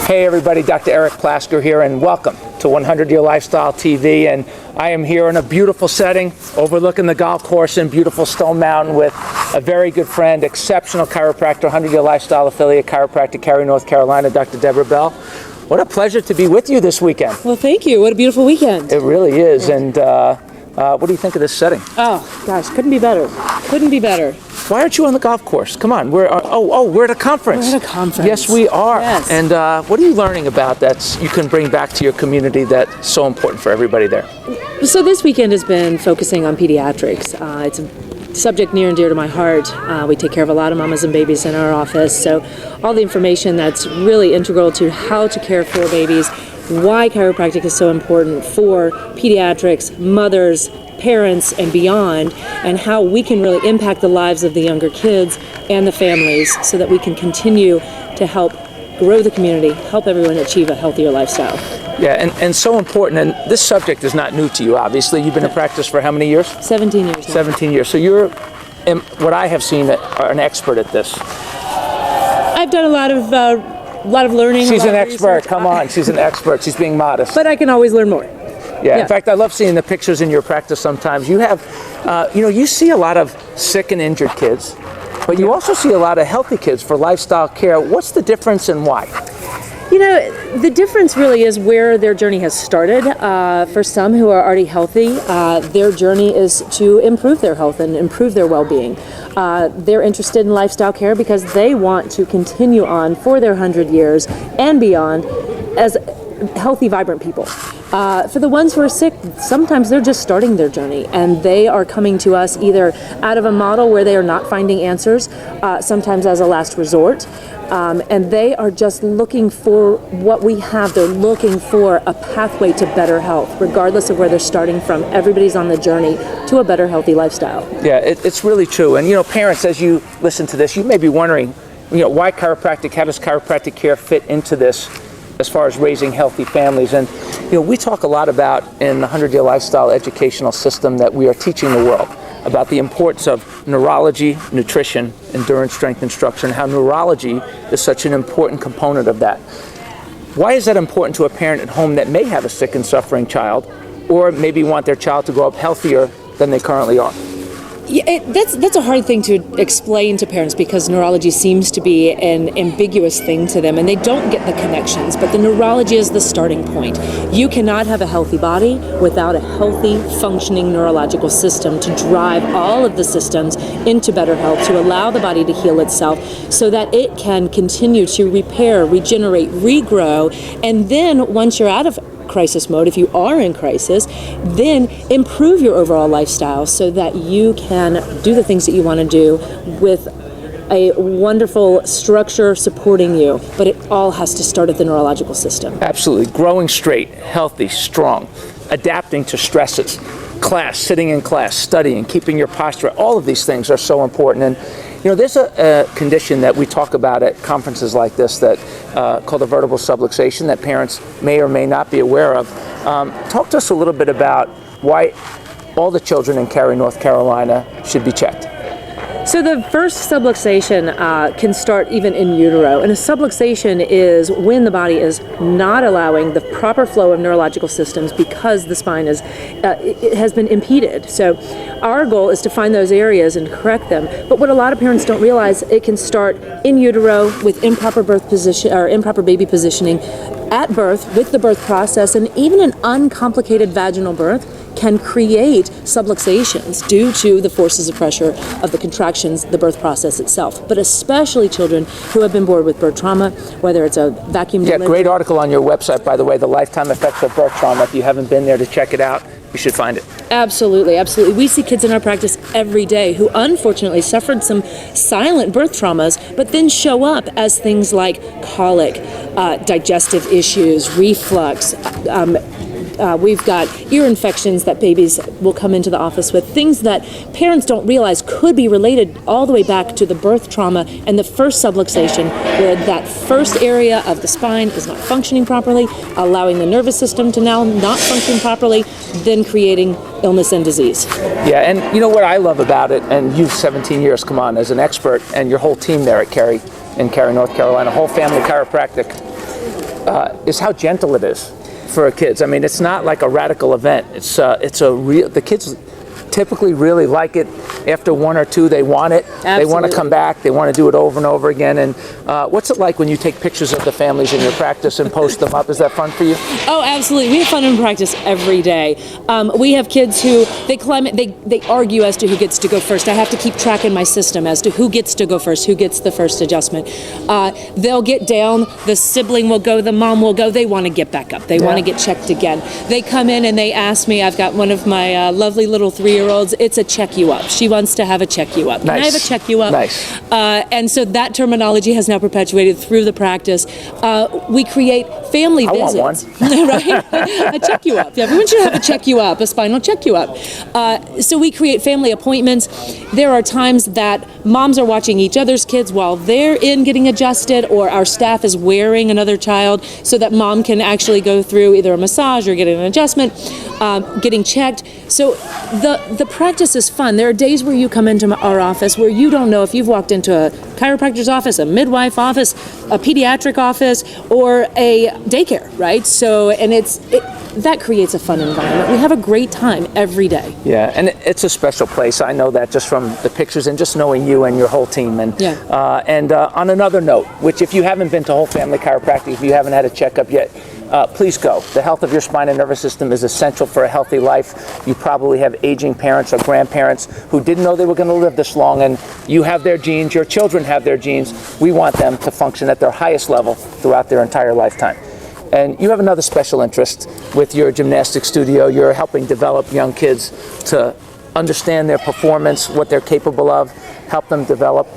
Hey everybody, Dr. Eric Plasker here, and welcome to 100 Year Lifestyle TV. And I am here in a beautiful setting overlooking the golf course in beautiful Stone Mountain with a very good friend, exceptional chiropractor, 100 Year Lifestyle affiliate, Chiropractic, Cary, North Carolina, Dr. Deborah Bell. What a pleasure to be with you this weekend. Well, thank you. What a beautiful weekend. It really is. And what do you think of this setting? Oh, gosh, couldn't be better. Couldn't be better. Why aren't you on the golf course? Come on, we're at a conference. We're at a conference. Yes, we are. Yes. And what are you learning about that you can bring back to your community that's so important for everybody there? So this weekend has been focusing on pediatrics. It's a subject near and dear to my heart. We take care of a lot of mamas and babies in our office, so all the information that's really integral to how to care for babies, why chiropractic is so important for pediatrics, mothers, parents, and beyond, and how we can really impact the lives of the younger kids and the families so that we can continue to help grow the community, help everyone achieve a healthier lifestyle. Yeah, and so important, and this subject is not new to you, obviously. You've been in practice for how many years? 17 years now. 17 years. So you're, what I have seen, are an expert at this. I've done a lot of learning. She's an expert. Come on, she's an expert. She's being modest. But I can always learn more. Yeah, in fact, I love seeing the pictures in your practice sometimes. You have, you see a lot of sick and injured kids, but you also see a lot of healthy kids for lifestyle care. What's the difference and why? You know, the difference really is where their journey has started. For some who are already healthy, their journey is to improve their health and improve their well-being. They're interested in lifestyle care because they want to continue on for their 100 years and beyond as healthy, vibrant people. For the ones who are sick, sometimes they're just starting their journey and they are coming to us either out of a model where they are not finding answers, sometimes as a last resort, and they are just looking for what we have. They're looking for a pathway to better health, regardless of where they're starting from. Everybody's on the journey to a better, healthy lifestyle. Yeah, it's really true. And parents, as you listen to this, you may be wondering, why chiropractic? How does chiropractic care fit into this as far as raising healthy families? And we talk a lot about in the 100 Year Lifestyle educational system that we are teaching the world about the importance of neurology, nutrition, endurance, strength, and structure, and how neurology is such an important component of that. Why is that important to a parent at home that may have a sick and suffering child, or maybe want their child to grow up healthier than they currently are? Yeah, that's a hard thing to explain to parents because neurology seems to be an ambiguous thing to them and they don't get the connections, but the neurology is the starting point. You cannot have a healthy body without a healthy, functioning neurological system to drive all of the systems into better health, to allow the body to heal itself so that it can continue to repair, regenerate, regrow, and then once you're out of crisis mode, if you are in crisis, then improve your overall lifestyle so that you can do the things that you want to do with a wonderful structure supporting you. But it all has to start at the neurological system. Absolutely. Growing straight, healthy, strong, adapting to stresses, class, sitting in class, studying, keeping your posture, all of these things are so important. And there's a condition that we talk about at conferences like this that called a vertebral subluxation that parents may or may not be aware of. Talk to us a little bit about why all the children in Cary, North Carolina should be checked. So the first subluxation can start even in utero, and a subluxation is when the body is not allowing the proper flow of neurological systems because the spine it has been impeded. So our goal is to find those areas and correct them. But what a lot of parents don't realize, it can start in utero with improper birth position or improper baby positioning at birth with the birth process, and even an uncomplicated vaginal birth can create subluxations due to the forces of pressure of the contractions, the birth process itself. But especially children who have been born with birth trauma, whether it's a vacuum delivery. Yeah, great article on your website, by the way, The Lifetime Effects of Birth Trauma. If you haven't been there to check it out, you should find it. Absolutely, absolutely. We see kids in our practice every day who unfortunately suffered some silent birth traumas, but then show up as things like colic, digestive issues, reflux, we've got ear infections that babies will come into the office with, things that parents don't realize could be related all the way back to the birth trauma and the first subluxation, where that first area of the spine is not functioning properly, allowing the nervous system to now not function properly, then creating illness and disease. Yeah, and you know what I love about it, and you've 17 years, come on, as an expert, and your whole team there at Cary, in Cary, North Carolina, whole family chiropractic. is how gentle it is for our kids. I mean, it's not like a radical event. It's a real. The kids typically really like it. After one or two, they want it. Absolutely. They want to come back. They want to do it over and over again. And what's it like when you take pictures of the families in your practice and post them up? Is that fun for you? Oh, absolutely. We have fun in practice every day. We have kids who they argue as to who gets to go first. I have to keep track in my system as to who gets to go first, who gets the first adjustment. They'll get down, the sibling will go, the mom will go. They want to get back up. They want to get checked again. They come in and they ask me, I've got one of my lovely little 3-year-olds, it's a check you up. She wants to have a check you up. Can I have a check you up? Nice. And so that terminology has now perpetuated through the practice. We create family visits. I want one. Right? A check you up. Everyone should have a check you up, a spinal check you up. So we create family appointments. There are times that moms are watching each other's kids while they're in getting adjusted, or our staff is wearing another child so that mom can actually go through either a massage or getting an adjustment, getting checked. So the practice is fun. There are days where you come into our office where you don't know if you've walked into a chiropractor's office, a midwife office, a pediatric office, or a daycare, right? So, and that creates a fun environment. We have a great time every day. Yeah, and it's a special place. I know that just from the pictures and just knowing you and your whole team. And on another note, which if you haven't been to Whole Family Chiropractic, if you haven't had a checkup yet, please go. The health of your spine and nervous system is essential for a healthy life. You probably have aging parents or grandparents who didn't know they were going to live this long, and you have their genes, your children have their genes. We want them to function at their highest level throughout their entire lifetime. And you have another special interest with your gymnastics studio. You're helping develop young kids to understand their performance, what they're capable of, help them develop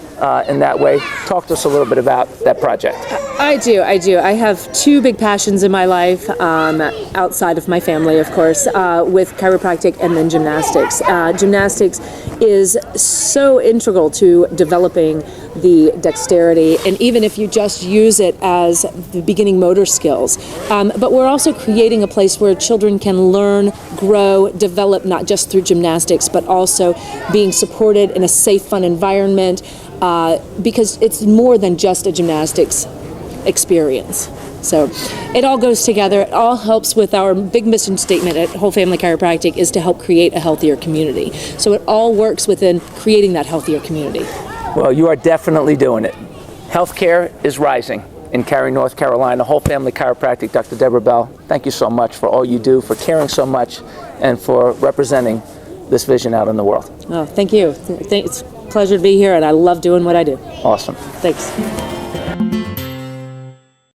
in that way. Talk to us a little bit about that project. I do. I have two big passions in my life, outside of my family, of course, with chiropractic and then gymnastics. Gymnastics is so integral to developing the dexterity, and even if you just use it as the beginning motor skills. But we're also creating a place where children can learn, grow, develop, not just through gymnastics, but also being supported in a safe, fun environment, because it's more than just a gymnastics experience. So it all goes together. It all helps with our big mission statement at Whole Family Chiropractic is to help create a healthier community. So it all works within creating that healthier community. Well, you are definitely doing it. Healthcare is rising in Cary, North Carolina. Whole Family Chiropractic, Dr. Deborah Bell, thank you so much for all you do, for caring so much, and for representing this vision out in the world. Oh, thank you. It's a pleasure to be here, and I love doing what I do. Awesome. Thanks.